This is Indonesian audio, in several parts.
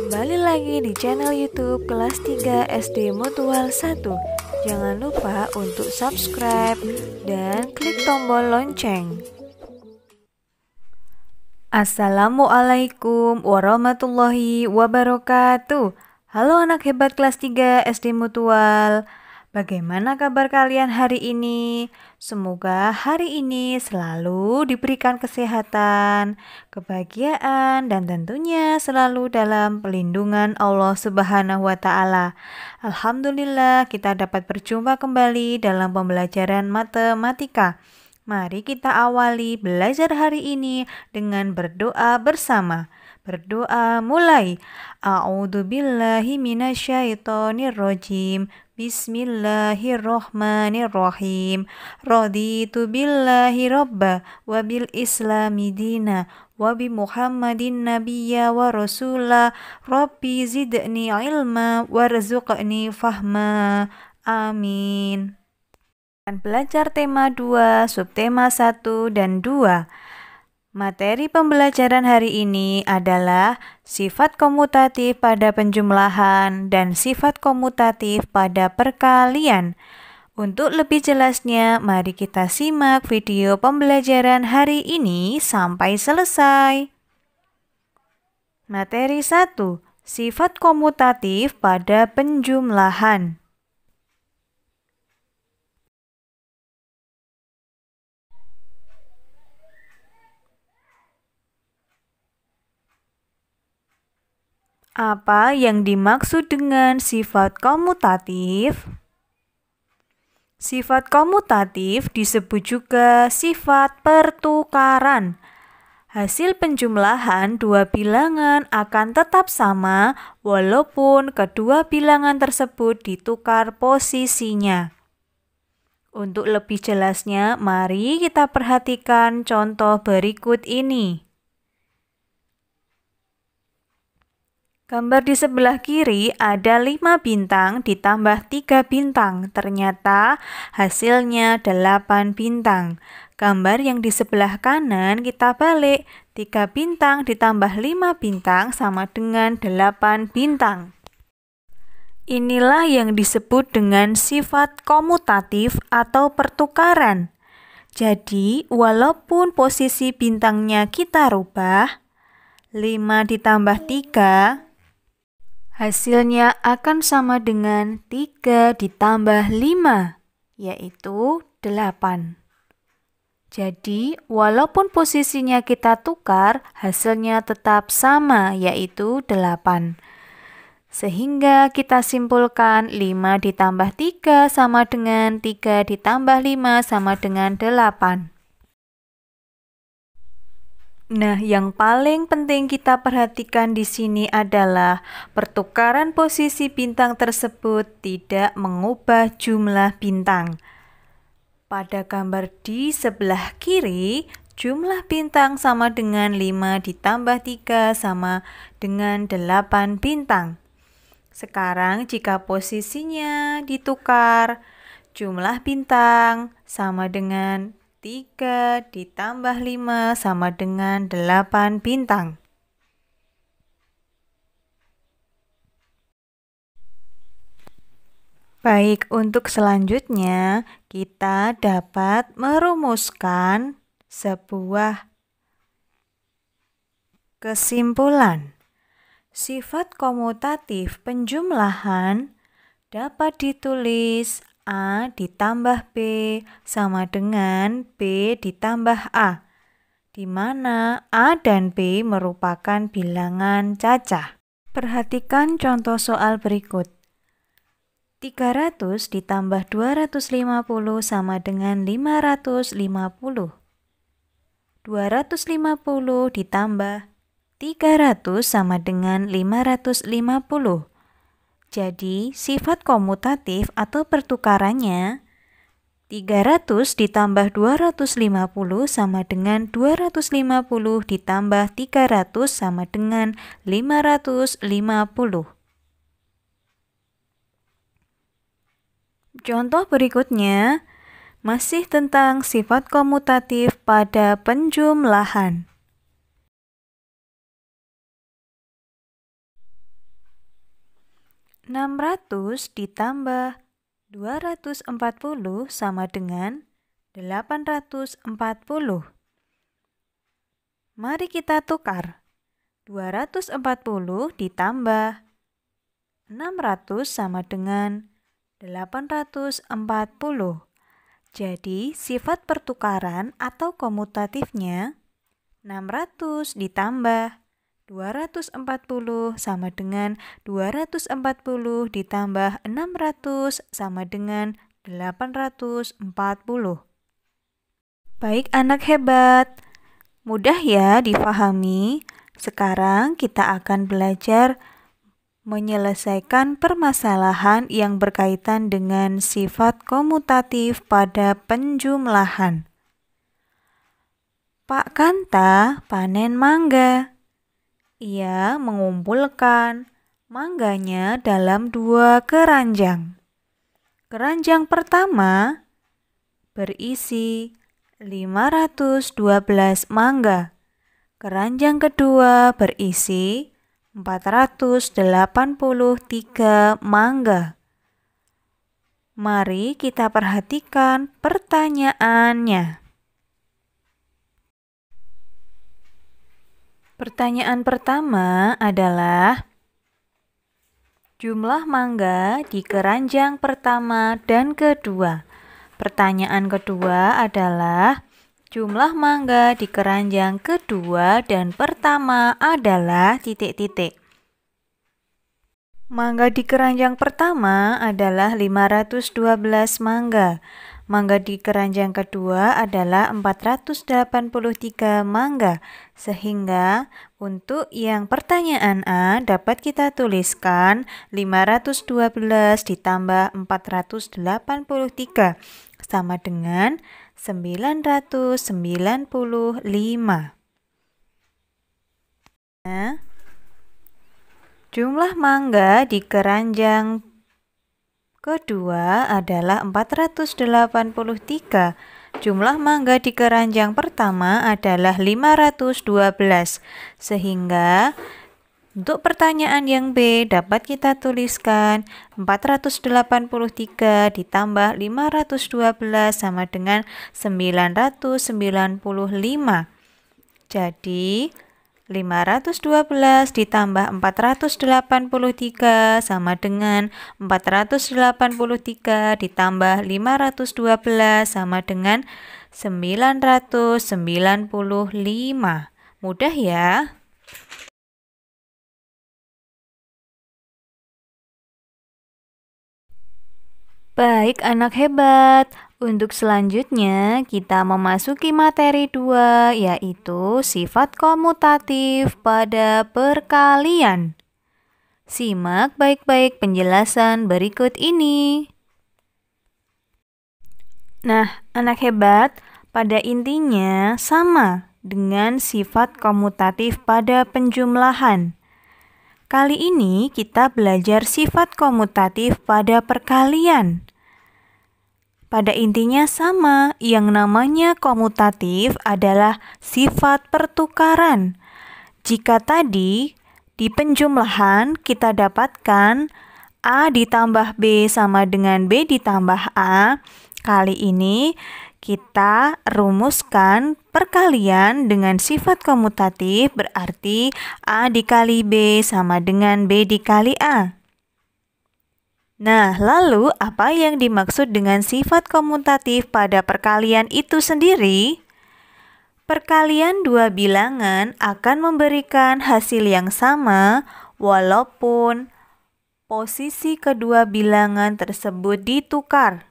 Kembali lagi di channel YouTube kelas 3 SD Mutual 1. Jangan lupa untuk subscribe dan klik tombol lonceng. Assalamualaikum warahmatullahi wabarakatuh. Halo anak hebat kelas 3 SD Mutual. Bagaimana kabar kalian hari ini? Semoga hari ini selalu diberikan kesehatan, kebahagiaan, dan tentunya selalu dalam pelindungan Allah Subhanahu wa Ta'ala. Alhamdulillah, kita dapat berjumpa kembali dalam pembelajaran matematika. Mari kita awali belajar hari ini dengan berdoa bersama. Berdoa mulai. A'udzubillahi minasyaitonirrajim. Bismillahirrohmanirrohim. Raditu billahi robba wa bil islami dina wa bi muhammadin nabiyya wa rasulah. Rabbi zidni ilma warzuqni fahma. Amin. Belajar tema 2, subtema 1 dan 2. Materi pembelajaran hari ini adalah sifat komutatif pada penjumlahan dan sifat komutatif pada perkalian. Untuk lebih jelasnya, mari kita simak video pembelajaran hari ini sampai selesai. Materi 1. Sifat komutatif pada penjumlahan. Apa yang dimaksud dengan sifat komutatif? Sifat komutatif disebut juga sifat pertukaran. Hasil penjumlahan dua bilangan akan tetap sama walaupun kedua bilangan tersebut ditukar posisinya. Untuk lebih jelasnya, mari kita perhatikan contoh berikut ini. Gambar di sebelah kiri ada 5 bintang ditambah 3 bintang. Ternyata hasilnya 8 bintang. Gambar yang di sebelah kanan kita balik. 3 bintang ditambah 5 bintang sama dengan 8 bintang. Inilah yang disebut dengan sifat komutatif atau pertukaran. Jadi, walaupun posisi bintangnya kita rubah, 5 ditambah 3, hasilnya akan sama dengan 3 ditambah 5, yaitu 8. Jadi, walaupun posisinya kita tukar, hasilnya tetap sama, yaitu 8. Sehingga kita simpulkan 5 ditambah 3 sama dengan 3 ditambah 5 sama dengan 8. Nah, yang paling penting kita perhatikan di sini adalah pertukaran posisi bintang tersebut tidak mengubah jumlah bintang. Pada gambar di sebelah kiri, jumlah bintang sama dengan 5 ditambah 3 sama dengan 8 bintang. Sekarang jika posisinya ditukar, jumlah bintang sama dengan 3 ditambah 5 sama dengan 8 bintang. Baik, untuk selanjutnya kita dapat merumuskan sebuah kesimpulan. Sifat komutatif penjumlahan dapat ditulis A ditambah B sama dengan B ditambah A, di mana A dan B merupakan bilangan cacah. Perhatikan contoh soal berikut. 300 ditambah 250 sama dengan 550. 250 ditambah 300 sama dengan 550. Jadi, sifat komutatif atau pertukarannya 300 ditambah 250 sama dengan 250 ditambah 300 sama dengan 550. Contoh berikutnya masih tentang sifat komutatif pada penjumlahan. 600 ditambah 240 sama dengan 840. Mari kita tukar. 240 ditambah 600 sama dengan 840. Jadi sifat pertukaran atau komutatifnya 600 ditambah 240 sama dengan 240 ditambah 600 sama dengan 840. Baik anak hebat, mudah ya difahami. Sekarang kita akan belajar menyelesaikan permasalahan yang berkaitan dengan sifat komutatif pada penjumlahan. Pak Kanta panen mangga. Ia mengumpulkan mangganya dalam 2 keranjang. Keranjang pertama berisi 512 mangga. Keranjang kedua berisi 483 mangga. Mari kita perhatikan pertanyaannya. Pertanyaan pertama adalah jumlah mangga di keranjang pertama dan kedua. Pertanyaan kedua adalah jumlah mangga di keranjang kedua dan pertama adalah titik-titik. Mangga di keranjang pertama adalah 512 mangga. Mangga di keranjang kedua adalah 483 mangga. Sehingga untuk yang pertanyaan A dapat kita tuliskan 512 ditambah 483 sama dengan 995. Nah, jumlah mangga di keranjang kedua adalah 483. Jumlah mangga di keranjang pertama adalah 512. Sehingga untuk pertanyaan yang B dapat kita tuliskan 483 ditambah 512 sama dengan 995. Jadi 512 ditambah 483 sama dengan 483 ditambah 512 sama dengan 995. Mudah ya? Baik anak hebat. Untuk selanjutnya, kita memasuki materi 2, yaitu sifat komutatif pada perkalian. Simak baik-baik penjelasan berikut ini. Nah, anak hebat, pada intinya sama dengan sifat komutatif pada penjumlahan. Kali ini kita belajar sifat komutatif pada perkalian. Pada intinya sama, yang namanya komutatif adalah sifat pertukaran. Jika tadi di penjumlahan kita dapatkan A ditambah B sama dengan B ditambah A, kali ini kita rumuskan perkalian dengan sifat komutatif, berarti A dikali B sama dengan B dikali A. Nah, lalu apa yang dimaksud dengan sifat komutatif pada perkalian itu sendiri? Perkalian dua bilangan akan memberikan hasil yang sama walaupun posisi kedua bilangan tersebut ditukar.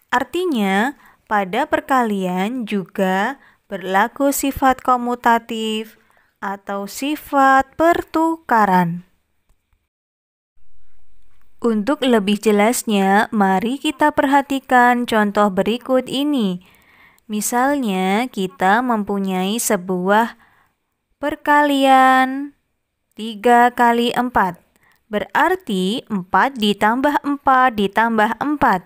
Artinya, pada perkalian juga berlaku sifat komutatif atau sifat pertukaran. Untuk lebih jelasnya, mari kita perhatikan contoh berikut ini. Misalnya, kita mempunyai sebuah perkalian 3 kali 4. Berarti 4 ditambah 4 ditambah 4.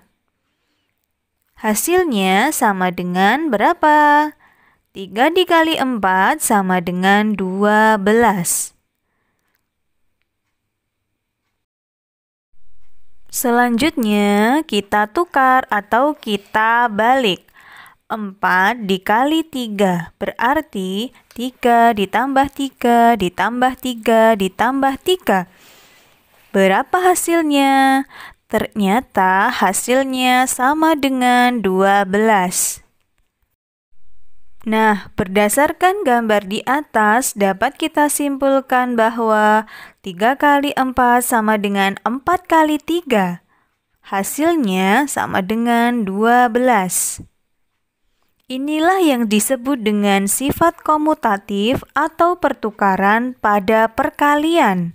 Hasilnya sama dengan berapa? 3 dikali 4 sama dengan 12. Selanjutnya kita tukar atau kita balik. 4 dikali 3 berarti 3 ditambah 3 ditambah 3 ditambah 3. Berapa hasilnya? Ternyata hasilnya sama dengan 12. Nah, berdasarkan gambar di atas dapat kita simpulkan bahwa 3 kali 4 sama dengan 4 kali 3. Hasilnya sama dengan 12. Inilah yang disebut dengan sifat komutatif atau pertukaran pada perkalian.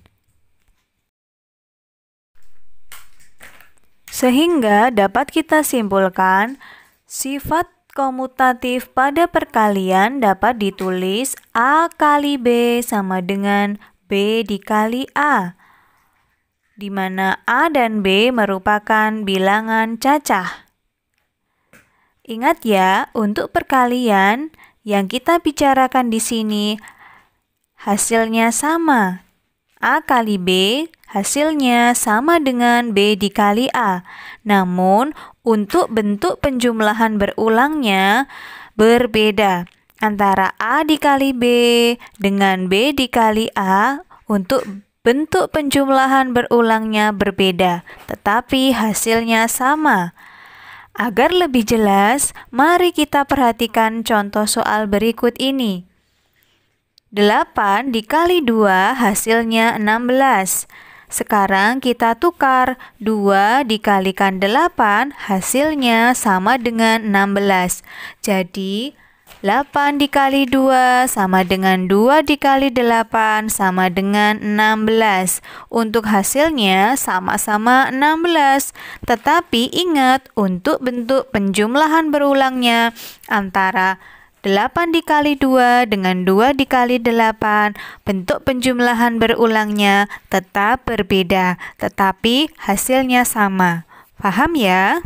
Sehingga dapat kita simpulkan sifat komutatif pada perkalian dapat ditulis A kali B sama dengan B dikali A, di mana A dan B merupakan bilangan cacah. Ingat ya, untuk perkalian yang kita bicarakan di sini hasilnya sama. A kali B hasilnya sama dengan B dikali A. Namun, untuk bentuk penjumlahan berulangnya berbeda. Antara A dikali B dengan B dikali A, untuk bentuk penjumlahan berulangnya berbeda, tetapi hasilnya sama. Agar lebih jelas, mari kita perhatikan contoh soal berikut ini. 8 dikali 2 hasilnya 16. Sekarang kita tukar, 2 dikalikan 8 hasilnya sama dengan 16. Jadi 8 dikali 2 sama dengan 2 dikali 8 sama dengan 16. Untuk hasilnya sama-sama 16. Tetapi ingat, untuk bentuk penjumlahan berulangnya antara 8 dikali 2 dengan 2 dikali 8, bentuk penjumlahan berulangnya tetap berbeda, tetapi hasilnya sama. Paham ya?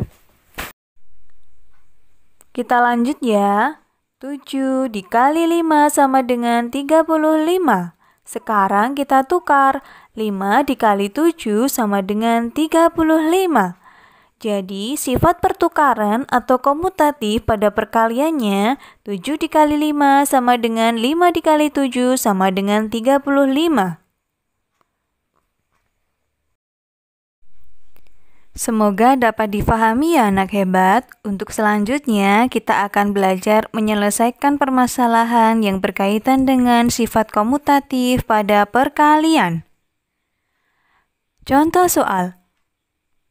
Kita lanjut ya. 7 dikali 5 sama dengan 35. Sekarang kita tukar. 5 dikali 7 sama dengan 35. Jadi, sifat pertukaran atau komutatif pada perkaliannya 7 dikali 5 sama dengan 5 dikali 7 sama dengan 35. Semoga dapat difahami ya anak hebat. Untuk selanjutnya, kita akan belajar menyelesaikan permasalahan yang berkaitan dengan sifat komutatif pada perkalian. Contoh soal.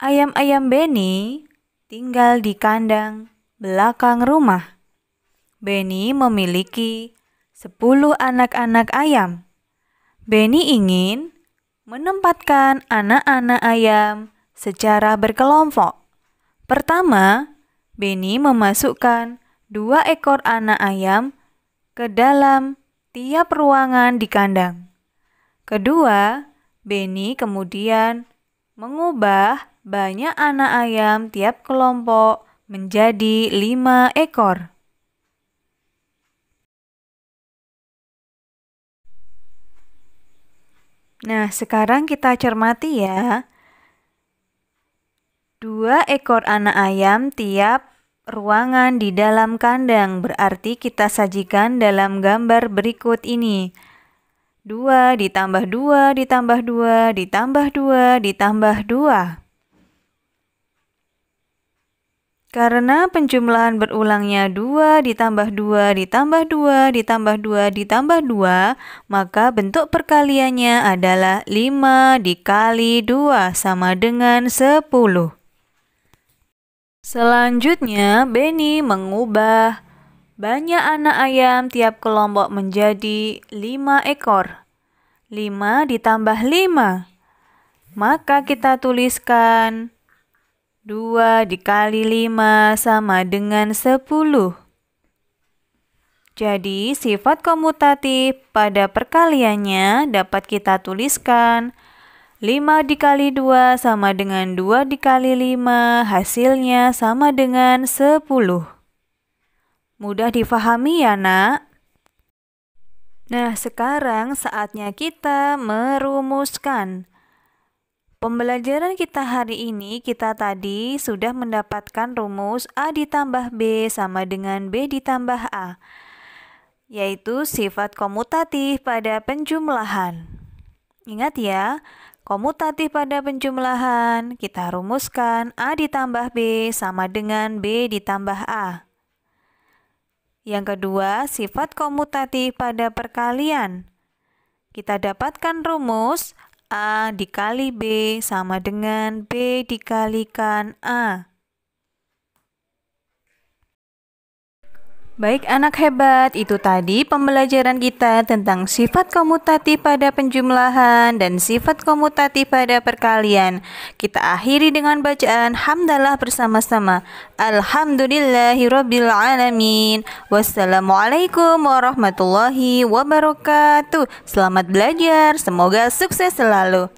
Ayam-ayam Benny tinggal di kandang belakang rumah. Benny memiliki 10 anak-anak ayam. Benny ingin menempatkan anak-anak ayam secara berkelompok. Pertama, Benny memasukkan 2 ekor anak ayam ke dalam tiap ruangan di kandang. Kedua, Benny kemudian mengubah banyak anak ayam tiap kelompok menjadi 5 ekor. Nah, sekarang kita cermati ya. 2 ekor anak ayam tiap ruangan di dalam kandang, berarti kita sajikan dalam gambar berikut ini. 2 ditambah 2 ditambah 2 ditambah 2 ditambah 2. Karena penjumlahan berulangnya 2 ditambah 2 ditambah 2 ditambah 2 ditambah 2, maka bentuk perkaliannya adalah 5 dikali 2 sama dengan 10. Selanjutnya, Benny mengubah banyak anak ayam tiap kelompok menjadi 5 ekor. 5 ditambah 5. Maka kita tuliskan 2 dikali 5 sama dengan 10. Jadi, sifat komutatif pada perkaliannya dapat kita tuliskan 5 dikali 2 sama dengan 2 dikali 5, hasilnya sama dengan 10. Mudah difahami ya, Nak? Nah, sekarang saatnya kita merumuskan. Pembelajaran kita hari ini, kita tadi sudah mendapatkan rumus A ditambah B sama dengan B ditambah A, yaitu sifat komutatif pada penjumlahan. Ingat ya, komutatif pada penjumlahan, kita rumuskan A ditambah B sama dengan B ditambah A. Yang kedua, sifat komutatif pada perkalian. Kita dapatkan rumus A dikali B sama dengan B dikalikan A. Baik anak hebat, itu tadi pembelajaran kita tentang sifat komutatif pada penjumlahan dan sifat komutatif pada perkalian. Kita akhiri dengan bacaan hamdalah bersama-sama. Alhamdulillahirabbil alamin. Wassalamualaikum warahmatullahi wabarakatuh. Selamat belajar, semoga sukses selalu.